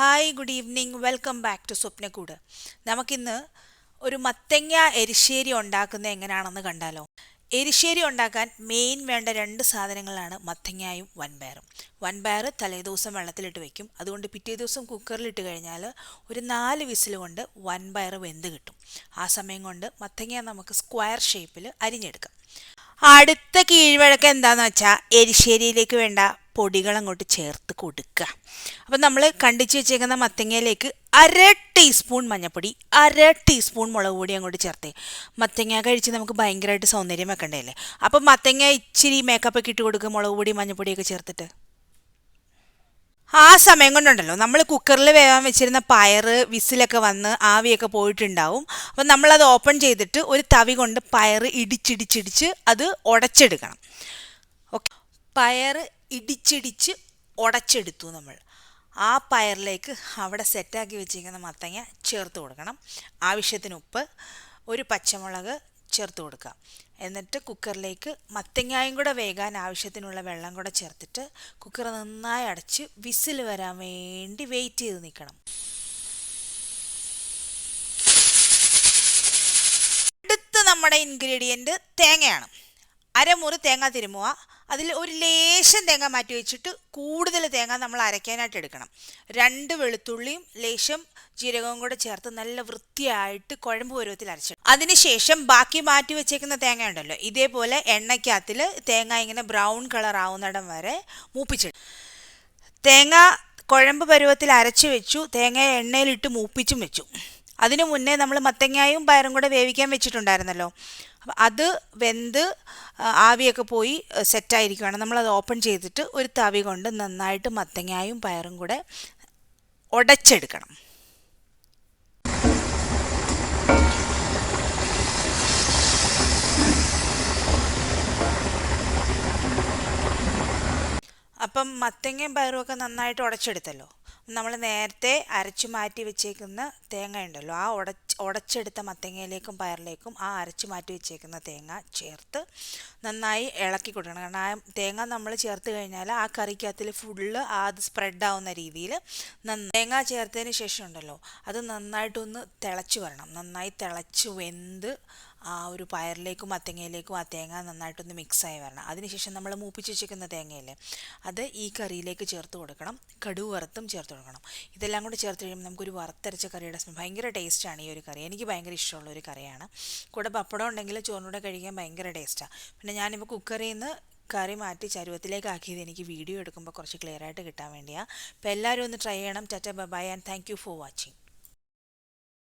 Hi good evening welcome back to Swapnakkoodu. നമുക്കിന്ന് ഒരു മത്തങ്ങ എരിശ്ശേരി ഉണ്ടാക്കുന്നത് എങ്ങനെയാണെന്ന് കണ്ടാലോ. എരിശ്ശേരി ഉണ്ടാക്കാൻ മെയിൻ വേണ്ട രണ്ട് സാധനങ്ങളാണ് മത്തങ്ങായും വൻപയറും. വൻപയർ തലേദിവസം വെള്ളത്തിലിട്ട് വെക്കും, അതുകൊണ്ട് പിറ്റേ ദിവസം കുക്കറിലിട്ട് കഴിഞ്ഞാൽ ഒരു 4 വിസിൽ കൊണ്ട് വൻപയർ വെന്ത് കിട്ടും. ആ സമയം കൊണ്ട് മത്തങ്ങ നമുക്ക് സ്ക്വയർ ഷേപ്പിൽ അരിഞ്ഞെടുക്കാം. അടുത്ത കീഴ്വഴക്കം എന്താണെന്ന് വെച്ചാൽ എരിശ്ശേരിയിലേക്ക് വേണ്ട പൊടികൾ അങ്ങോട്ട് ചേർത്ത് കൊടുക്കുക. അപ്പം നമ്മൾ കണ്ടിച്ച് വെച്ചേക്കുന്ന മത്തങ്ങയിലേക്ക് 1/2 ടീസ്പൂൺ മഞ്ഞൾപ്പൊടി, 1/2 ടീസ്പൂൺ മുളക് പൊടി അങ്ങോട്ട് ചേർത്തേ. മത്തങ്ങ കഴിച്ച് നമുക്ക് ഭയങ്കരമായിട്ട് സൗന്ദര്യം വെക്കണ്ടേ. അപ്പം മത്തങ്ങ ഇച്ചിരി മേക്കപ്പൊക്കെ ഇട്ട് കൊടുക്കുക, മുളക് പൊടി മഞ്ഞൾപ്പൊടിയൊക്കെ ചേർത്തിട്ട്. ആ സമയം കൊണ്ടുണ്ടല്ലോ നമ്മൾ കുക്കറിൽ വേവാൻ വെച്ചിരുന്ന പയറ് വിസിലൊക്കെ വന്ന് ആവിയൊക്കെ പോയിട്ടുണ്ടാവും. അപ്പം നമ്മളത് ഓപ്പൺ ചെയ്തിട്ട് ഒരു തവി കൊണ്ട് പയറ് ഇടിച്ചിടിച്ചിടിച്ച് അത് ഉടച്ചെടുക്കണം. ഓക്കെ, പയറ് ഇടിച്ചിടിച്ച് ഉടച്ചെടുത്തു നമ്മൾ. ആ പയറിലേക്ക് അവിടെ സെറ്റാക്കി വെച്ചിരിക്കുന്ന മത്തങ്ങ ചേർത്ത് കൊടുക്കണം. ആവശ്യത്തിന് ഉപ്പ്, ഒരു പച്ചമുളക് ചേർത്ത് കൊടുക്കുക. എന്നിട്ട് കുക്കറിലേക്ക് മത്തങ്ങായും കൂടെ വേകാൻ ആവശ്യത്തിനുള്ള വെള്ളം കൂടെ ചേർത്തിട്ട് കുക്കർ നന്നായി അടച്ച് വിസിൽ വരാൻ വേണ്ടി വെയിറ്റ് ചെയ്ത് നിൽക്കണം. അടുത്ത നമ്മുടെ ഇൻഗ്രീഡിയൻറ്റ് തേങ്ങയാണ്. അരമുറി തേങ്ങ തിരുമുക. അതിൽ ഒരു ലേശം തേങ്ങ മാറ്റി വെച്ചിട്ട് കൂടുതൽ തേങ്ങ നമ്മൾ അരയ്ക്കാനായിട്ട് എടുക്കണം. 2 വെളുത്തുള്ളിയും ലേശം ജീരകവും കൂടെ ചേർത്ത് നല്ല വൃത്തിയായിട്ട് കുഴമ്പ് പരുവത്തിൽ അരച്ചിടും. അതിനുശേഷം ബാക്കി മാറ്റി വെച്ചേക്കുന്ന തേങ്ങ ഉണ്ടല്ലോ, ഇതേപോലെ എണ്ണയ്ക്കകത്തിൽ തേങ്ങ ഇങ്ങനെ ബ്രൗൺ കളർ ആവുന്നിടം വരെ മൂപ്പിച്ചിടും. തേങ്ങ കുഴമ്പ് പരുവത്തിൽ അരച്ച് വെച്ചു, തേങ്ങ എണ്ണയിലിട്ട് മൂപ്പിച്ചും വെച്ചു. അതിനു മുന്നേ നമ്മൾ മത്തങ്ങായും പയറും കൂടെ വേവിക്കാൻ വെച്ചിട്ടുണ്ടായിരുന്നല്ലോ. അപ്പം അത് വെന്ത് ആവിയൊക്കെ പോയി സെറ്റായിരിക്കുകയാണ്. നമ്മളത് ഓപ്പൺ ചെയ്തിട്ട് ഒരു തവി കൊണ്ട് നന്നായിട്ട് മത്തങ്ങായും പയറും കൂടെ ഉടച്ചെടുക്കണം. അപ്പം മത്തങ്ങയും പയറും ഒക്കെ നന്നായിട്ട് ഉടച്ചെടുത്തല്ലോ. നമ്മൾ നേരത്തെ അരച്ചു മാറ്റി വെച്ചേക്കുന്ന തേങ്ങ ഉണ്ടല്ലോ, ആ ഉടച്ചെടുത്ത മത്തങ്ങയിലേക്കും പയറിലേക്കും ആ അരച്ചു മാറ്റി വെച്ചേക്കുന്ന തേങ്ങ ചേർത്ത് നന്നായി ഇളക്കി കൊടുക്കണം. കാരണം ആ തേങ്ങ നമ്മൾ ചേർത്ത് കഴിഞ്ഞാൽ ആ കറിക്കകത്തിൽ ഫുള്ള് അത് സ്പ്രെഡ് ആവുന്ന രീതിയിൽ തേങ്ങ ചേർത്തതിന് ശേഷം ഉണ്ടല്ലോ അത് നന്നായിട്ടൊന്ന് തിളച്ച് വരണം. നന്നായി തിളച്ച് വെന്ത് ആ ഒരു പയറിലേക്കും മത്തങ്ങയിലേക്കും ആ തേങ്ങ നന്നായിട്ടൊന്ന് മിക്സായി വരണം. അതിനുശേഷം നമ്മൾ മൂപ്പിച്ച് വെച്ചിരിക്കുന്ന തേങ്ങയില്ലേ, അത് ഈ കറിയിലേക്ക് ചേർത്ത് കൊടുക്കണം. കടുക് വറുത്തും ചേർത്ത് കൊടുക്കണം. ഇതെല്ലാം കൂടി ചേർത്ത് കഴിയുമ്പോൾ നമുക്കൊരു വറുത്തരച്ച കറിയുടെ സ്മെൽ. ഭയങ്കര ടേസ്റ്റാണ് ഈ ഒരു കറി. എനിക്ക് ഭയങ്കര ഇഷ്ടമുള്ള ഒരു കറിയാണ്. കൂടെ പപ്പടം ഉണ്ടെങ്കിൽ ചോറിനൂടെ കഴിക്കാൻ ഭയങ്കര ടേസ്റ്റാണ്. പിന്നെ ഞാനിപ്പോൾ കുക്കറിൽ നിന്ന് കറി മാറ്റി ചരുവത്തിലേക്ക് ആക്കിയത് എനിക്ക് വീഡിയോ എടുക്കുമ്പോൾ കുറച്ച് ക്ലിയർ ആയിട്ട് കിട്ടാൻ വേണ്ടിയാണ്. അപ്പോൾ എല്ലാവരും ഒന്ന് ട്രൈ ചെയ്യണം. Tata by and thank you for watching.